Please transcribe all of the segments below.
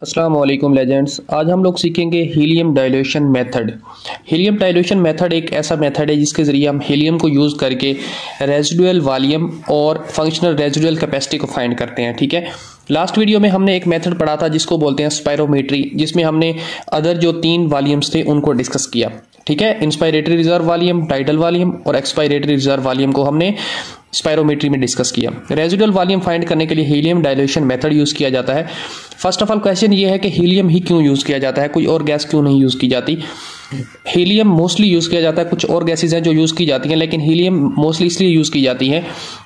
अस्सलाम वालेकुम लेजेंड्स। आज हम लोग सीखेंगे helium dilution method. Helium dilution method एक ऐसा मेथड है जिसके ज़रिए हम हीलियम को यूज़ करके रेजिडुअल वॉल्यूम और फंक्शनल रेजिडुअल कैपेसिटी को फाइंड करते हैं। ठीक है, लास्ट वीडियो में हमने एक मेथड पढ़ा था जिसको बोलते हैं स्पायरोमेट्री, जिसमें हमने अदर जो 3 वॉल्यूम्स थे उनको डिस्कस किया। ठीक है, inspiratory reserve volume, tidal volume और एक्सपायरेटरी रिजर्व वॉल्यूम को हमने स्पायरोमेट्री में डिस्कस किया। रेजिडुअल वॉल्यूम फाइंड करने के लिए हीलियम डाइल्यूशन मेथड यूज किया जाता है। फर्स्ट ऑफ ऑल क्वेश्चन ये है कि हीलियम ही क्यों यूज किया जाता है, कोई और गैस क्यों नहीं यूज की जाती। हीलियम मोस्टली यूज किया जाता है, कुछ और गैसेज हैं जो यूज की जाती हैं, लेकिन हीलियम मोस्टली इसलिए यूज की जाती है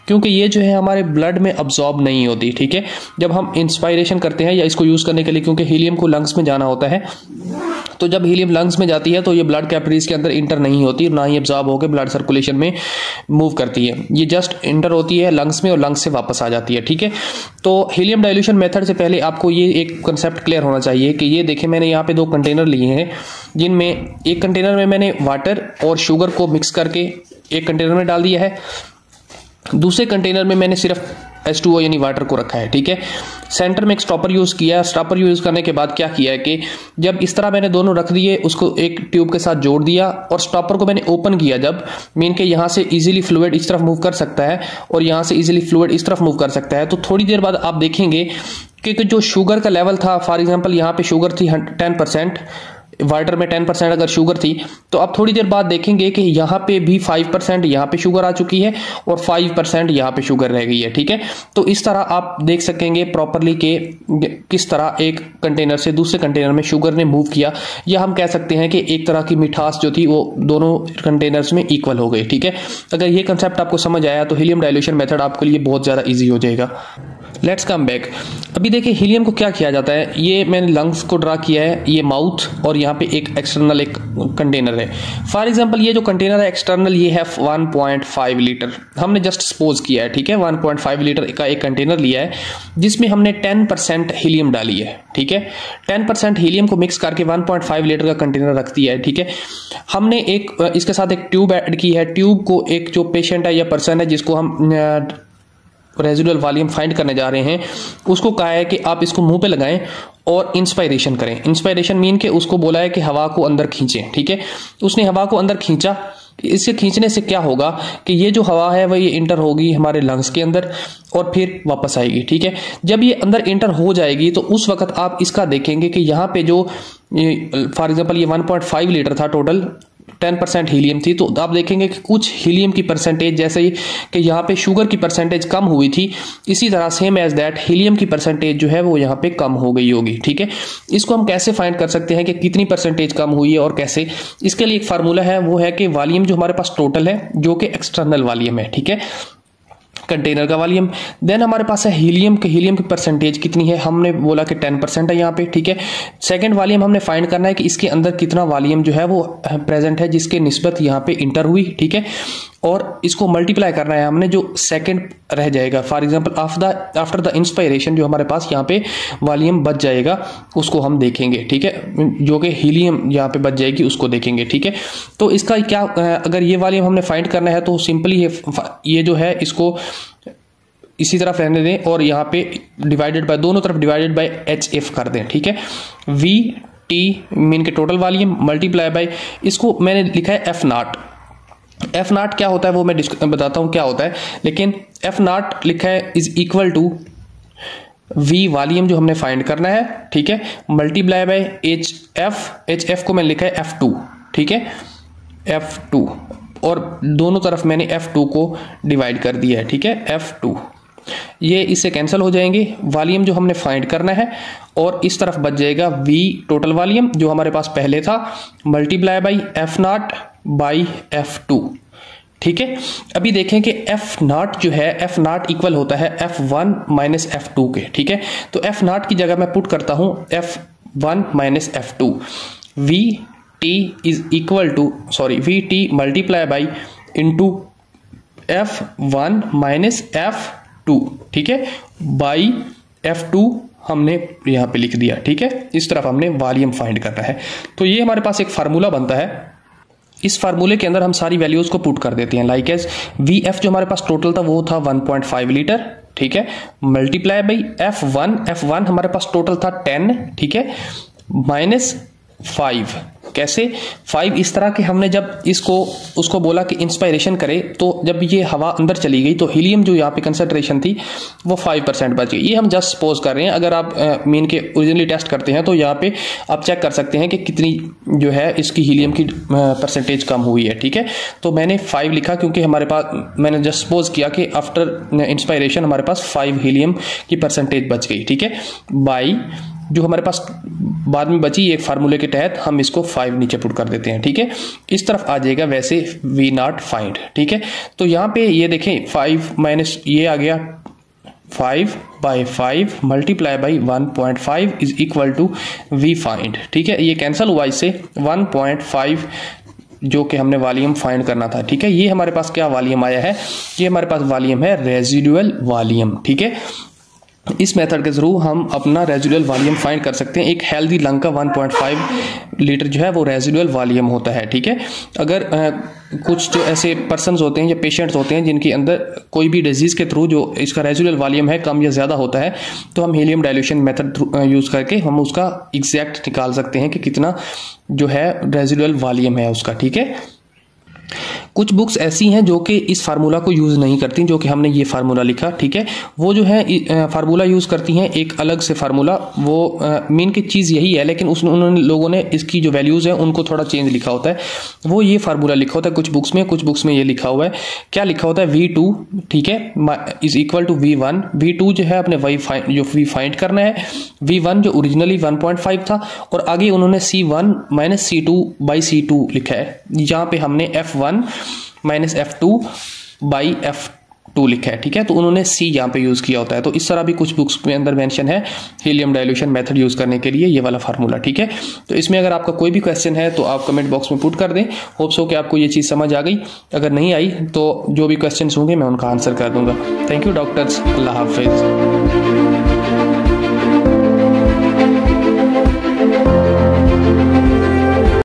क्योंकि ये जो है हमारे ब्लड में अब्सॉर्ब नहीं होती। ठीक है, जब हम इंस्पायरेशन करते हैं या इसको यूज करने के लिए, क्योंकि हीलियम को लंग्स में जाना होता है, तो जब हीलियम लंग्स में जाती है तो ये ब्लड कैपिलरीज के अंदर इंटर नहीं होती, ना ही अब्सॉर्ब होकर ब्लड सर्कुलेशन में मूव करती है। ये जस्ट इंटर होती है लंग्स में और लंग्स से वापस आ जाती है। ठीक है, तो हीलियम डाइल्यूशन मेथड से पहले आपको ये एक कंसेप्ट क्लियर होना चाहिए कि ये देखें, मैंने यहाँ पे 2 कंटेनर लिए हैं, जिनमें एक कंटेनर में मैंने वाटर और शुगर को मिक्स करके एक कंटेनर में डाल दिया है, दूसरे कंटेनर में मैंने सिर्फ H2O यानी वाटर को रखा है। ठीक है, सेंटर में एक स्टॉपर यूज किया। स्टॉपर यूज करने के बाद क्या किया है कि जब इस तरह मैंने दोनों रख दिए, उसको एक ट्यूब के साथ जोड़ दिया और स्टॉपर को मैंने ओपन किया, जब मीन के यहाँ से इजीली फ्लूइड इस तरफ मूव कर सकता है और यहाँ से इजीली फ्लूइड इस तरफ मूव कर सकता है, तो थोड़ी देर बाद आप देखेंगे कि जो शुगर का लेवल था, फॉर एग्जाम्पल यहाँ पे शुगर थी 10%, वाटर में 10% अगर शुगर थी, तो आप थोड़ी देर बाद देखेंगे कि यहाँ पे भी 5% यहाँ पे शुगर आ चुकी है और 5% यहाँ पे शुगर रह गई है। ठीक है, तो इस तरह आप देख सकेंगे प्रॉपरली कि किस तरह एक कंटेनर से दूसरे कंटेनर में शुगर ने मूव किया, या हम कह सकते हैं कि एक तरह की मिठास जो थी वो दोनों कंटेनर्स में इक्वल हो गई। ठीक है, अगर ये कंसेप्ट आपको समझ आया तो हीलियम डाइल्यूशन मेथड आपके लिए बहुत ज़्यादा ईजी हो जाएगा। Let's come back. अभी देखिए हीलियम को क्या किया जाता है, ये मैंने लंग्स को ड्रा किया है, ये माउथ और यहाँ पे एक एक्सटर्नल एक कंटेनर है। फॉर एग्जांपल ये जो कंटेनर है एक्सटर्नल, ये है 1.5 लीटर, हमने जस्ट सपोज किया है। ठीक है, 1.5 लीटर का एक कंटेनर लिया है जिसमें हमने 10% हीलियम डाली है। ठीक है, 10% हीलियम को मिक्स करके 1.5 लीटर का कंटेनर रख दिया है। ठीक है, हमने एक इसके साथ एक ट्यूब ऐड की है। ट्यूब को एक जो पेशेंट है या पर्सन है जिसको हम रेजिडुअल वॉल्यूम फाइंड करने जा रहे हैं, उसको कहा है कि आप इसको मुंह पे लगाएं और इंस्पायरेशन करें। इंस्पायरेशन मीन के उसको बोला है कि हवा को अंदर खींचें। ठीक है, उसने हवा को अंदर खींचा। इससे खींचने से क्या होगा कि ये जो हवा है वह ये इंटर होगी हमारे लंग्स के अंदर और फिर वापस आएगी। ठीक है, जब ये अंदर इंटर हो जाएगी तो उस वक्त आप इसका देखेंगे कि यहाँ पे जो फॉर एग्जांपल ये 1.5 लीटर था टोटल, 10% हीलियम थी, तो आप देखेंगे कि कुछ हीलियम की परसेंटेज, जैसे ही कि यहाँ पे शुगर की परसेंटेज कम हुई थी, इसी तरह सेम एज दैट हीलियम की परसेंटेज जो है वो यहाँ पे कम हो गई होगी। ठीक है, इसको हम कैसे फाइंड कर सकते हैं कि कितनी परसेंटेज कम हुई है और कैसे, इसके लिए एक फार्मूला है, वो है कि वॉल्यूम जो हमारे पास टोटल है जो कि एक्सटर्नल वॉल्यूम है। ठीक है, कंटेनर का वॉल्यूम, देन हमारे पास है हीलियम की परसेंटेज कितनी है, हमने बोला कि 10% है यहाँ पे। ठीक है, सेकंड वॉल्यूम हमने फाइंड करना है कि इसके अंदर कितना वॉल्यूम जो है वो प्रेजेंट है जिसके निस्बत यहाँ पे इंटर हुई। ठीक है, और इसको मल्टीप्लाई करना है हमने, जो सेकंड रह जाएगा for example after the inspiration जो हमारे पास यहाँ पे वॉल्यूम बच जाएगा उसको हम देखेंगे। ठीक है, जो कि हीलियम यहाँ पे बच जाएगी उसको देखेंगे। ठीक है, तो इसका क्या, अगर ये वॉल्यूम हमने फाइंड करना है तो सिंपली ये जो है इसको इसी तरफ रहने दें और यहाँ पे डिवाइडेड बाय, दोनों तरफ डिवाइडेड बाय HF कर दें। ठीक है, VT मीन के टोटल वॉल्यूम मल्टीप्लाई बाय, इसको मैंने लिखा है F0 क्या होता है वो मैं बताता हूं क्या होता है, लेकिन F0 लिखा है is equal to V volume जो हमने फाइंड करना है। ठीक है, मल्टीप्लाई बाय HF को मैंने लिखा है F2। ठीक है, F2 और दोनों तरफ मैंने F2 को डिवाइड कर दिया है। ठीक है, F2 ये इससे कैंसिल हो जाएंगे, वॉल्यूम जो हमने फाइंड करना है, और इस तरफ बच जाएगा V टोटल वॉल्यूम जो हमारे पास पहले था, multiply by F0 by F2। ठीक है, अभी देखें कि F0 जो है, F0 इक्वल होता है F1 माइनस F2 के। ठीक है, तो F0 की जगह मैं पुट करता हूं F1 minus F2, VT is equal to VT multiply by into F1 minus F2। ठीक है, बाई F2 हमने यहाँ पे लिख दिया। ठीक है, इस तरफ हमने वॉल्यूम फाइंड करना है। तो ये हमारे पास एक फार्मूला बनता है, इस फार्मूले के अंदर हम सारी वैल्यूज को पुट कर देते हैं। लाइक एज VF जो हमारे पास टोटल था वो था 1.5 लीटर। ठीक है, मल्टीप्लाई बाई F1 हमारे पास टोटल था 10, ठीक है, माइनस 5। कैसे 5? इस तरह के हमने जब उसको बोला कि इंस्पायरेशन करे, तो जब ये हवा अंदर चली गई तो हीलियम जो यहाँ पे कंसंट्रेशन थी वो 5% बच गई। ये हम जस्ट सपोज कर रहे हैं। अगर आप मीन के ओरिजिनली टेस्ट करते हैं तो यहाँ पे आप चेक कर सकते हैं कि कितनी जो है इसकी हीलियम की परसेंटेज कम हुई है, ठीक है। तो मैंने 5 लिखा क्योंकि हमारे पास मैंने जस्ट सपोज किया कि आफ्टर इंस्पायरेशन हमारे पास 5 हीलियम की परसेंटेज बच गई, ठीक है। बाई जो हमारे पास बाद में बची एक फार्मूले के तहत हम इसको 5 नीचे पुट कर देते हैं, ठीक है। इस तरफ आ जाएगा वैसे V0 फाइंड, ठीक है। तो यहाँ पे ये देखें 5 माइनस ये आ गया 5/5 multiply by 1.5 is equal to V find, ठीक है। ये कैंसिल हुआ इससे 1.5 जो कि हमने वॉल्यूम फाइंड करना था, ठीक है। ये हमारे पास क्या वॉल्यूम आया है? ये हमारे पास वॉल्यूम है रेजिडुअल वॉल्यूम, ठीक है। इस मेथड के थ्रू हम अपना रेजिडुअल वॉल्यूम फाइंड कर सकते हैं। एक हेल्दी लंग का 1.5 लीटर जो है वो रेजिडुअल वॉल्यूम होता है, ठीक है। अगर कुछ जो ऐसे पर्सन्स होते हैं या पेशेंट्स होते हैं जिनके अंदर कोई भी डिजीज के थ्रू जो इसका रेजिडुअल वॉल्यूम है कम या ज़्यादा होता है, तो हम हीलियम डाइल्यूशन मेथड यूज़ करके हम उसका एग्जैक्ट निकाल सकते हैं कि कितना जो है रेजिडुअल वॉल्यूम है उसका, ठीक है। कुछ बुक्स ऐसी हैं जो कि इस फार्मूला को यूज़ नहीं करती, जो कि हमने ये फार्मूला लिखा, ठीक है। वो जो है फार्मूला यूज़ करती हैं एक अलग से फार्मूला, वो मेन की चीज़ यही है, लेकिन उन्होंने लोगों ने इसकी जो वैल्यूज़ हैं उनको थोड़ा चेंज लिखा होता है। वो ये फार्मूला लिखा होता है कुछ बुक्स में ये लिखा हुआ है। क्या लिखा होता है? V2, ठीक है, is equal to V1। V2 जो है अपने V फाइंड करना है। V1 जो ओरिजिनली 1.5 था, और आगे उन्होंने C1 माइनस C2/C2 लिखा है। यहाँ पे हमने F1 माइनस F2/F2 लिखा है, ठीक है। तो उन्होंने C यहाँ पे यूज़ किया होता है। तो इस तरह भी कुछ बुक्स के अंदर मेंशन है हीलियम डाइल्यूशन मेथड यूज़ करने के लिए ये वाला फार्मूला, ठीक है। तो इसमें अगर आपका कोई भी क्वेश्चन है तो आप कमेंट बॉक्स में पुट कर दें। होप्स हो कि आपको ये चीज़ समझ आ गई। अगर नहीं आई तो जो भी क्वेश्चन होंगे मैं उनका आंसर कर दूंगा। थैंक यू डॉक्टर्स, अल्लाह हाफिज़।